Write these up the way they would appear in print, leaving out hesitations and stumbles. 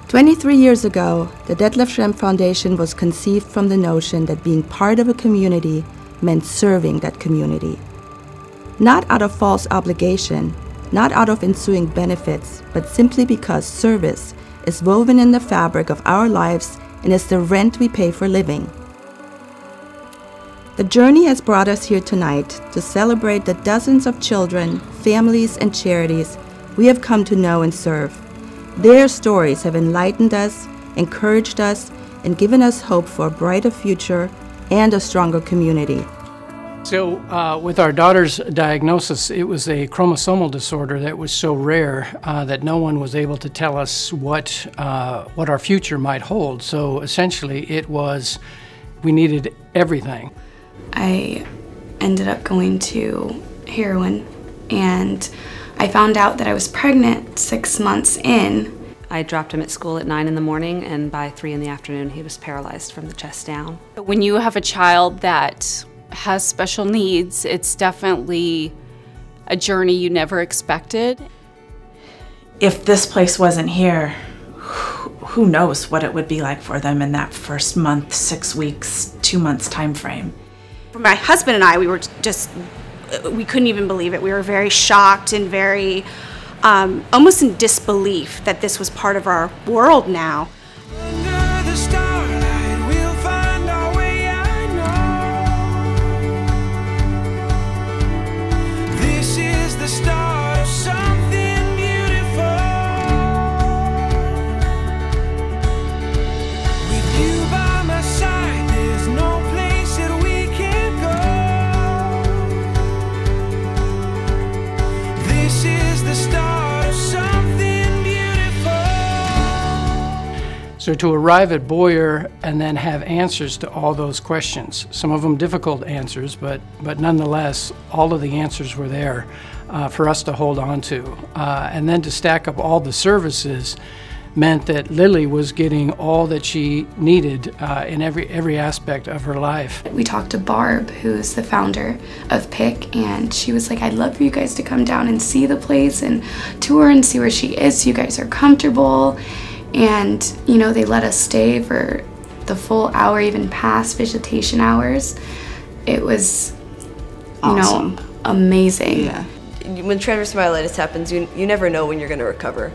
23 years ago, the Detlef Schrempf Foundation was conceived from the notion that being part of a community meant serving that community. Not out of false obligation, not out of ensuing benefits, but simply because service is woven in the fabric of our lives and is the rent we pay for living. The journey has brought us here tonight to celebrate the dozens of children, families, and charities we have come to know and serve. Their stories have enlightened us, encouraged us, and given us hope for a brighter future and a stronger community. So with our daughter's diagnosis, it was a chromosomal disorder that was so rare that no one was able to tell us what our future might hold. So essentially it was, we needed everything. I ended up going to heroin, and I found out that I was pregnant 6 months in. I dropped him at school at 9 in the morning, and by 3 in the afternoon he was paralyzed from the chest down. When you have a child that has special needs, it's definitely a journey you never expected. If this place wasn't here, who knows what it would be like for them in that first month, 6 weeks, 2 months time frame. For my husband and I, we couldn't even believe it. We were very shocked and very almost in disbelief that this was part of our world now. Under the starlight, we'll find our way, I know. This is the start of something beautiful. With you by my side, there's no place that we can't go. This is the start. So to arrive at Boyer and then have answers to all those questions, some of them difficult answers, but nonetheless, all of the answers were there for us to hold on to. And then to stack up all the services meant that Lily was getting all that she needed in every aspect of her life. We talked to Barb, who's the founder of PIC, and she was like, I'd love for you guys to come down and see the place and tour and see where she is so you guys are comfortable. And, you know, they let us stay for the full hour, even past visitation hours. It was, awesome. You know, amazing. Yeah. When transverse myelitis happens, you never know when you're going to recover.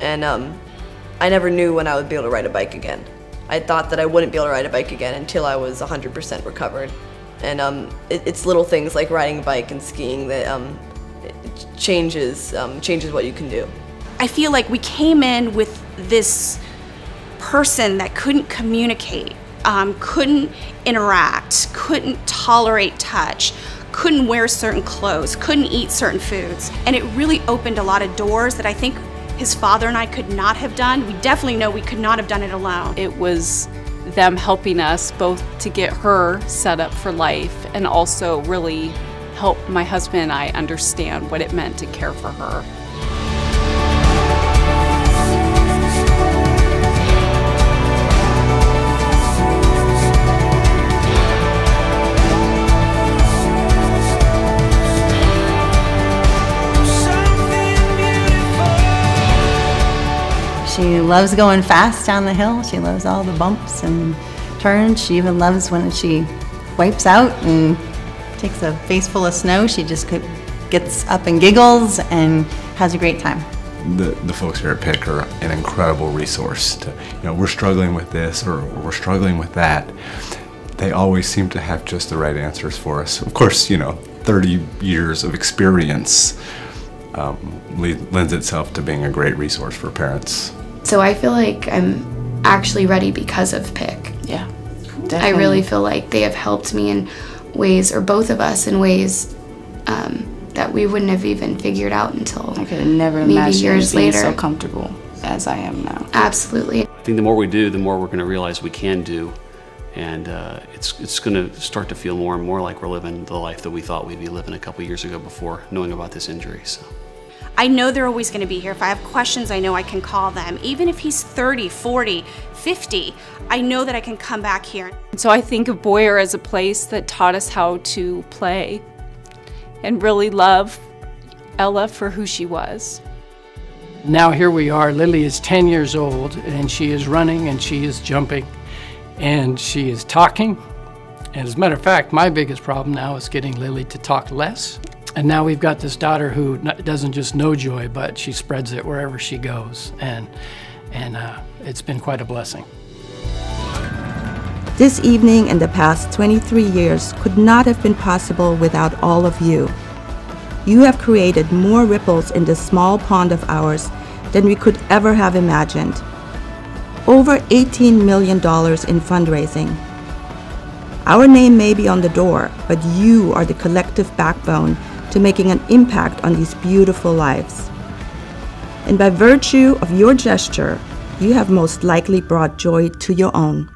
And I never knew when I would be able to ride a bike again. I thought that I wouldn't be able to ride a bike again until I was 100% recovered. And it's little things like riding a bike and skiing that it changes what you can do. I feel like we came in with this person that couldn't communicate, couldn't interact, couldn't tolerate touch, couldn't wear certain clothes, couldn't eat certain foods. And it really opened a lot of doors that I think his father and I could not have done. We definitely know we could not have done it alone. It was them helping us both to get her set up for life and also really help my husband and I understand what it meant to care for her. She loves going fast down the hill. She loves all the bumps and turns. She even loves when she wipes out and takes a face full of snow. She just gets up and giggles and has a great time. The folks here at PIC are an incredible resource. We're struggling with this or we're struggling with that. They always seem to have just the right answers for us. Of course, 30 years of experience lends itself to being a great resource for parents. So I feel like I'm actually ready because of PIC. Yeah, definitely. I really feel like they have helped me in ways, or both of us in ways that we wouldn't have even figured out until I could have never maybe imagined years being later. so comfortable as I am now. Absolutely. I think the more we do, the more we're going to realize we can do, and it's going to start to feel more and more like we're living the life that we thought we'd be living a couple years ago before knowing about this injury. So. I know they're always going to be here. If I have questions, I know I can call them. Even if he's 30, 40, 50, I know that I can come back here. So I think of Boyer as a place that taught us how to play and really love Ella for who she was. Now here we are. Lily is 10 years old, and she is running, and she is jumping, and she is talking. And as a matter of fact, my biggest problem now is getting Lily to talk less. And now we've got this daughter who doesn't just know joy, but she spreads it wherever she goes. And it's been quite a blessing. This evening in the past 23 years could not have been possible without all of you. You have created more ripples in this small pond of ours than we could ever have imagined. Over $18 million in fundraising. Our name may be on the door, but you are the collective backbone to making an impact on these beautiful lives. And by virtue of your gesture, you have most likely brought joy to your own.